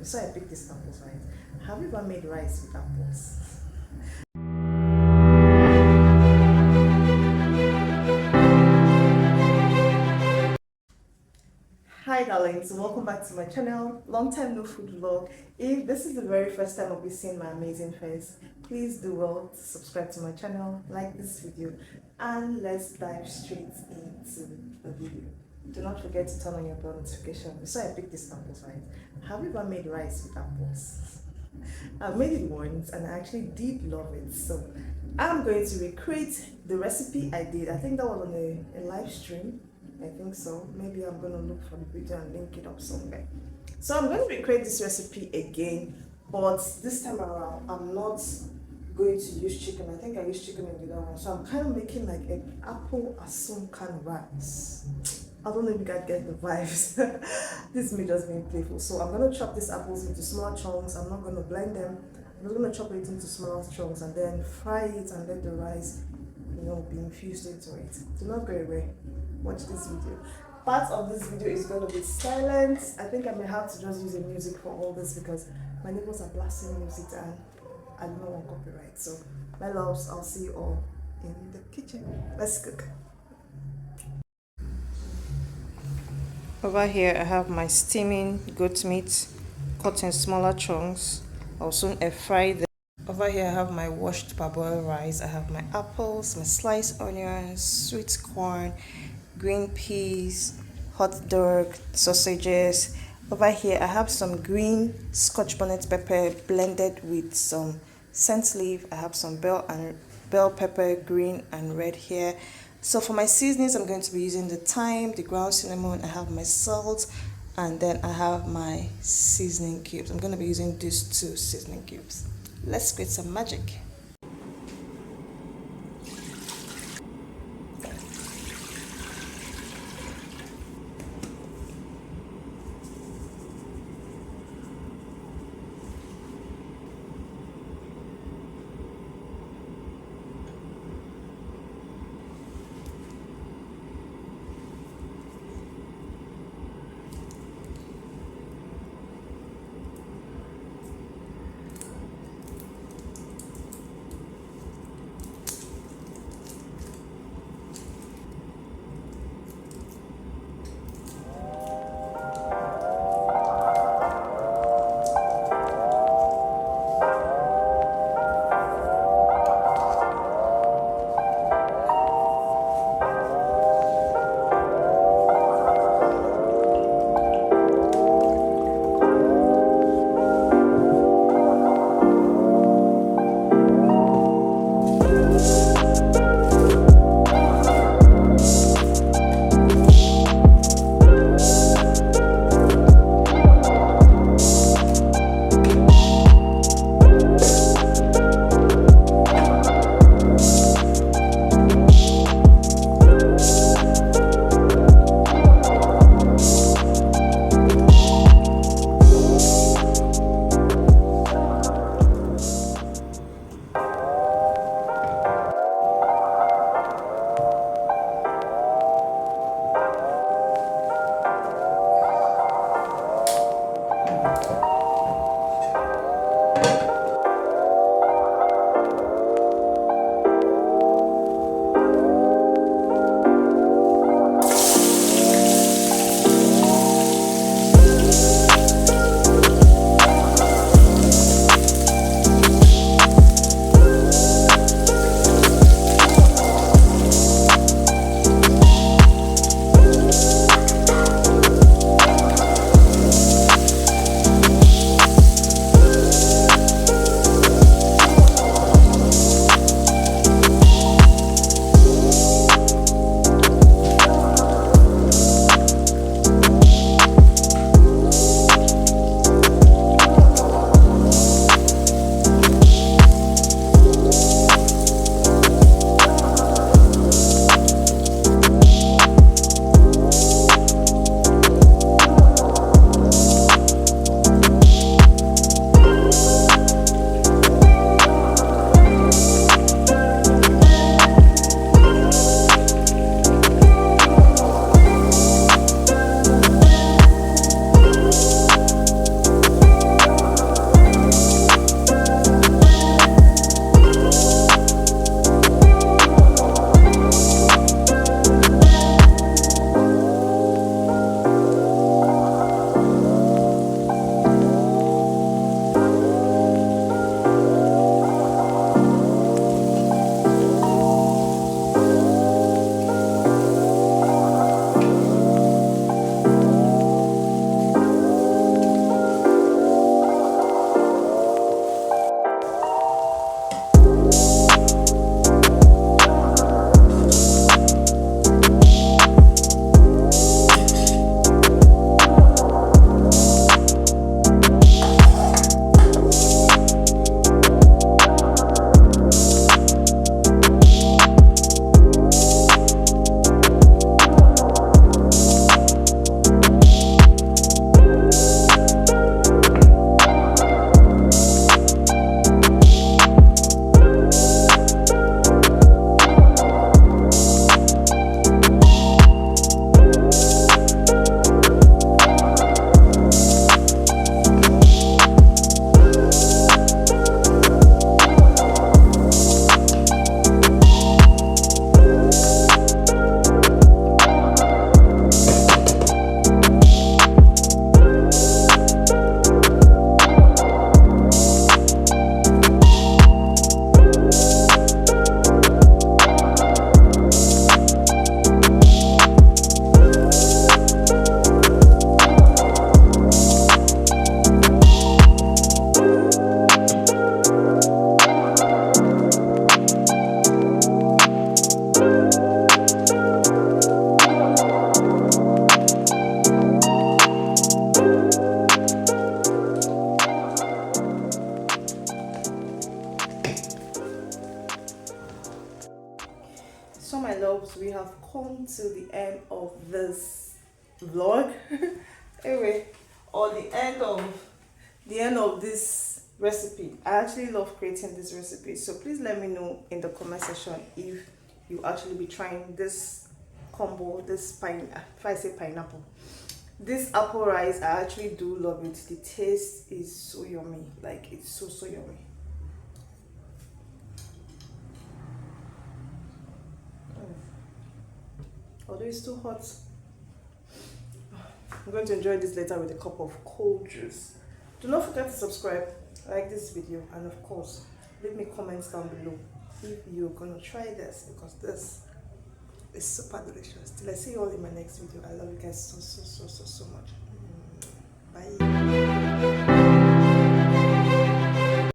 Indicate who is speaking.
Speaker 1: So I picked these apples, right? Have you ever made rice with apples? Hi darlings, welcome back to my channel. Long time no food vlog. If this is the very first time I'll be seeing my amazing face, please do well to subscribe to my channel, like this video, and let's dive straight into the video. Do not forget to turn on your bell notification. So I picked these apples, right? Have you ever made rice with apples? I've made it once and I actually did love it. So I'm going to recreate the recipe I did. I think that was on a live stream. I think so. Maybe I'm going to look for the video and link it up somewhere. So I'm going to recreate this recipe again, but this time around I'm not going to use chicken. I think I used chicken in the other one. So I'm kind of making like an apple asum kind of rice. I don't know if you guys get the vibes. This is me just being playful. So I'm going to chop these apples into small chunks. I'm not going to blend them. I'm just going to chop it into small chunks and then fry it and let the rice, be infused into it. Do not go away. Watch this video. Part of this video is going to be silent. I think I may have to just use the music for all this because my neighbors are blasting music and I don't want copyright. So my loves, I'll see you all in the kitchen. Let's cook. Over here I have my steaming goat meat cut in smaller chunks. I'll soon air fry them. Over here I have my washed parboiled rice. I have my apples, my sliced onions, sweet corn, green peas, hot dog, sausages. Over here I have some green scotch bonnet pepper blended with some scent leaf. I have some bell pepper, green and red here. So for my seasonings, I'm going to be using the thyme, the ground cinnamon, I have my salt, and then I have my seasoning cubes. I'm going to be using these 2 seasoning cubes. Let's create some magic. we have come to the end of this vlog. Anyway, or the end of this recipe. I actually love creating this recipe, so please let me know in the comment section if you actually be trying this combo, this if I say pineapple, this apple rice. I actually do love it. The taste is so yummy, like it's so yummy. Although it's too hot, I'm going to enjoy this later with a cup of cold juice. Do not forget to subscribe, like this video, and of course leave me comments down below if you're gonna try this, because this is super delicious. Till I see you all in my next video. I love you guys so much. Bye.